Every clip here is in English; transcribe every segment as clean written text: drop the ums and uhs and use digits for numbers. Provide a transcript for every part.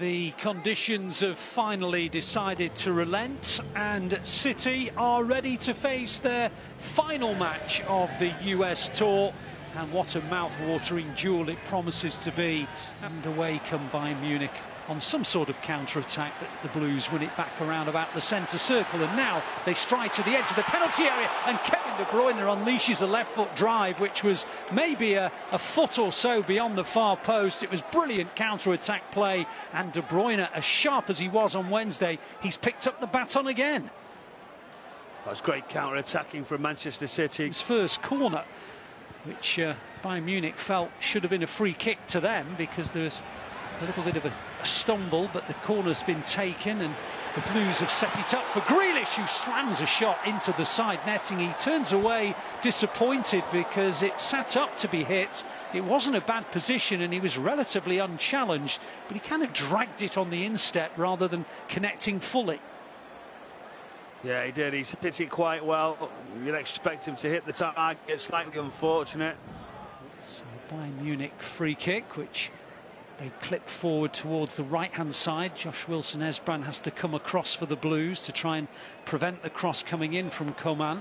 The conditions have finally decided to relent, and City are ready to face their final match of the US Tour. And what a mouth-watering duel it promises to be. And away come Bayern Munich on some sort of counter-attack, but the Blues win it back around about the centre circle, and now they stride to the edge of the penalty area, and Kevin De Bruyne unleashes a left-foot drive which was maybe a foot or so beyond the far post. It was brilliant counter-attack play, and De Bruyne, as sharp as he was on Wednesday, he's picked up the baton again. That's great counter-attacking from Manchester City. His first corner, which Bayern Munich felt should have been a free kick to them, because there's a little bit of a stumble, but the corner's been taken, and the Blues have set it up for Grealish, who slams a shot into the side netting. He turns away disappointed because it sat up to be hit. It wasn't a bad position and he was relatively unchallenged, but he kind of dragged it on the instep rather than connecting fully. Yeah, he did. He's hit it quite well. You'd expect him to hit the target. Slightly unfortunate. So Bayern Munich free kick, which they clip forward towards the right-hand side. Josh Wilson-Esbran has to come across for the Blues to try and prevent the cross coming in from Coman.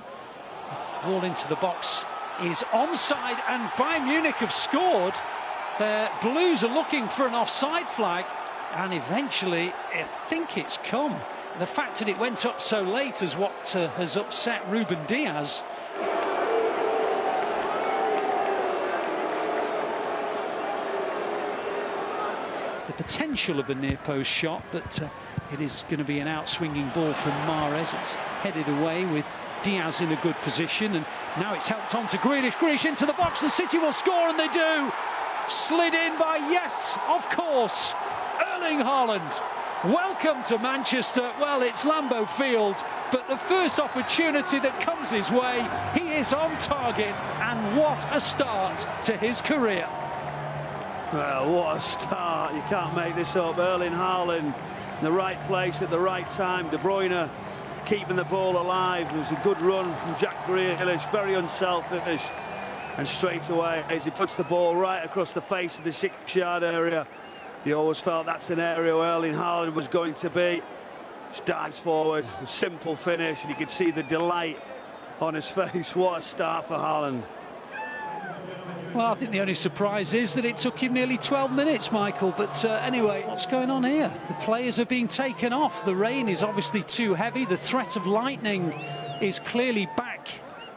The ball into the box is onside, and Bayern Munich have scored. The Blues are looking for an offside flag, and eventually I think it's come. The fact that it went up so late is what has upset Ruben Diaz. The potential of a near-post shot, but it is going to be an out-swinging ball from Mahrez. It's headed away with Diaz in a good position, and now it's helped on to Grealish. Grealish into the box, and City will score, and they do. Slid in by, yes, of course, Erling Haaland. Welcome to Manchester. Well, it's Lambeau Field, but the first opportunity that comes his way, he is on target, and what a start to his career. Well, what a start. You can't make this up. Erling Haaland in the right place at the right time. De Bruyne keeping the ball alive. It was a good run from Jack Grealish, very unselfish. And straight away, as he puts the ball right across the face of the 6-yard area, you always felt that's an area where Erling Haaland was going to be. Just dives forward, a simple finish, and you could see the delight on his face. What a start for Haaland. Well, I think the only surprise is that it took him nearly 12 minutes, Michael. But anyway, what's going on here? The players are being taken off. The rain is obviously too heavy. The threat of lightning is clearly back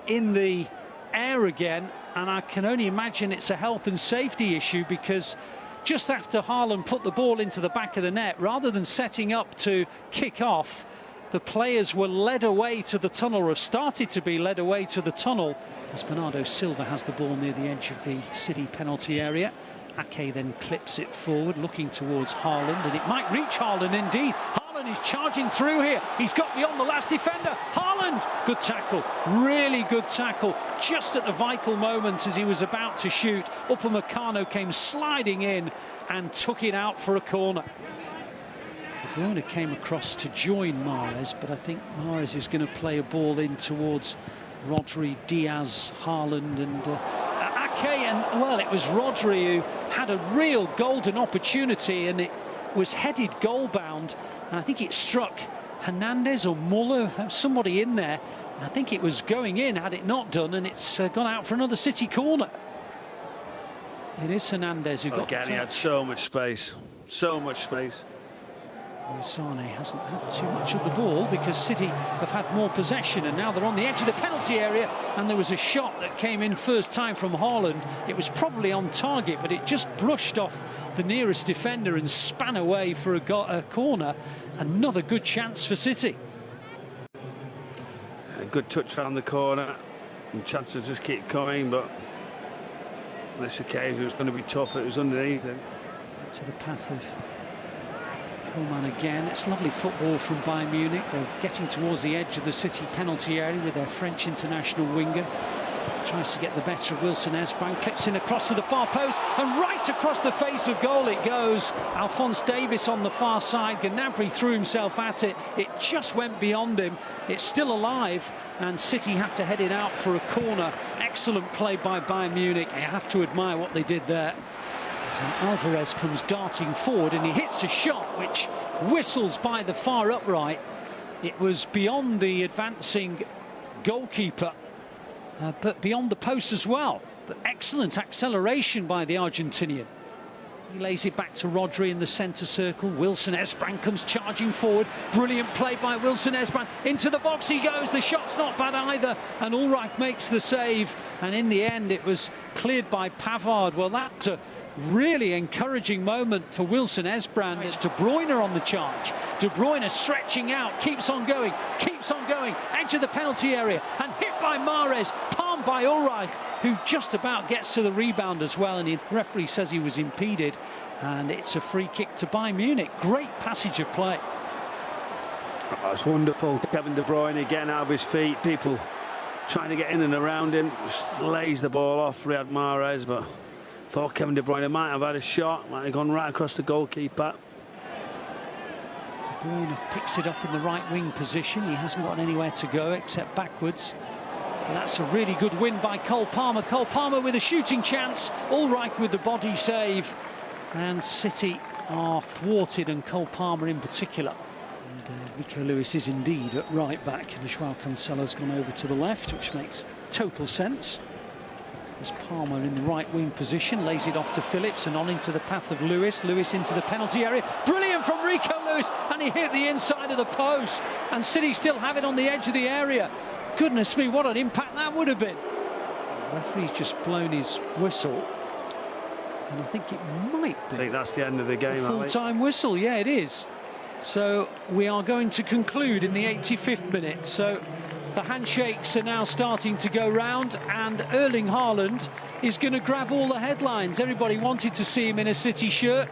in the air again. And I can only imagine it's a health and safety issue, because just after Haaland put the ball into the back of the net, rather than setting up to kick off, the players were led away to the tunnel, or have started to be led away to the tunnel, as Bernardo Silva has the ball near the edge of the City penalty area. Ake then clips it forward, looking towards Haaland, and it might reach Haaland indeed. Haaland is charging through here. He's got beyond the last defender. Haaland! Good tackle, really good tackle. Just at the vital moment as he was about to shoot, Upamecano came sliding in and took it out for a corner. De Bruyne came across to join Mahrez, but I think Mahrez is going to play a ball in towards Rodri, Diaz, Haaland and Ake, and well, it was Rodri who had a real golden opportunity, and it was headed goal-bound, and I think it struck Hernandez or Muller, somebody in there. I think it was going in had it not done, and it's gone out for another City corner. It is Hernandez who got again. He had so much space, so much space. Sane hasn't had too much of the ball because City have had more possession, and now they're on the edge of the penalty area, and there was a shot that came in first time from Haaland. It was probably on target, but it just brushed off the nearest defender and span away for a corner. Another good chance for City. A good touch around the corner, and chances just keep coming, but on this occasion it was going to be tough. It was underneath him. To the path of Coman again. It's lovely football from Bayern Munich. They're getting towards the edge of the City penalty area with their French international winger. Tries to get the better of Wilson-Esbran, clips in across to the far post, and right across the face of goal it goes. Alphonse Davies on the far side. Gnabry threw himself at it. It just went beyond him. It's still alive, and City have to head it out for a corner. Excellent play by Bayern Munich. You have to admire what they did there. So Alvarez comes darting forward and he hits a shot which whistles by the far upright. It was beyond the advancing goalkeeper, but beyond the post as well. But excellent acceleration by the Argentinian. He lays it back to Rodri in the centre circle. Wilson Esbrand comes charging forward. Brilliant play by Wilson Esbrand. Into the box he goes. The shot's not bad either. And Ulreich makes the save. And in the end, it was cleared by Pavard. Well, that's a really encouraging moment for Wilson Esbrand. It's De Bruyne on the charge. De Bruyne stretching out, keeps on going, edge of the penalty area, and hit by Mahrez, palmed by Ulreich, who just about gets to the rebound as well, and the referee says he was impeded, and it's a free kick to Bayern Munich. Great passage of play. Oh, it's wonderful. Kevin De Bruyne again out of his feet, people trying to get in and around him, just lays the ball off Riyad Mahrez, but thought Kevin De Bruyne might have had a shot, might have gone right across the goalkeeper. De Bruyne picks it up in the right wing position. He hasn't got anywhere to go except backwards. And that's a really good win by Cole Palmer. Cole Palmer with a shooting chance. Ulreich with the body save. And City are thwarted, and Cole Palmer in particular. And Rico Lewis is indeed at right back. And Joao Cancelo's gone over to the left, which makes total sense. As Palmer in the right wing position, lays it off to Phillips and on into the path of Lewis. Lewis into the penalty area. Brilliant from Rico Lewis, and he hit the inside of the post. And City still have it on the edge of the area. Goodness me, what an impact that would have been. The referee's just blown his whistle. And I think it might be. I think that's the end of the game, full-time whistle, yeah, it is. So we are going to conclude in the 85th minute. So the handshakes are now starting to go round, and Erling Haaland is going to grab all the headlines. Everybody wanted to see him in a City shirt.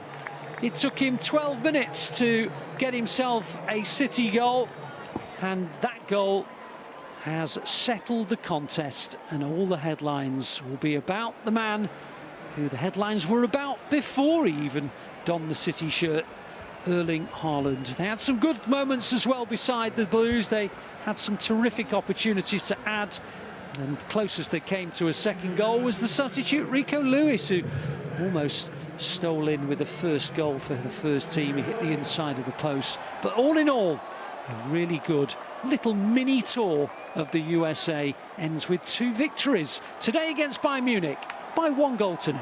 It took him 12 minutes to get himself a City goal, and that goal has settled the contest, and all the headlines will be about the man who the headlines were about before he even donned the City shirt, Erling Haaland. They had some good moments as well beside the Blues. They had some terrific opportunities to add, and closest they came to a second goal was the substitute Rico Lewis, who almost stole in with the first goal for the first team. He hit the inside of the post. But all in all, a really good little mini tour of the USA ends with 2 victories today against Bayern Munich by 1-0.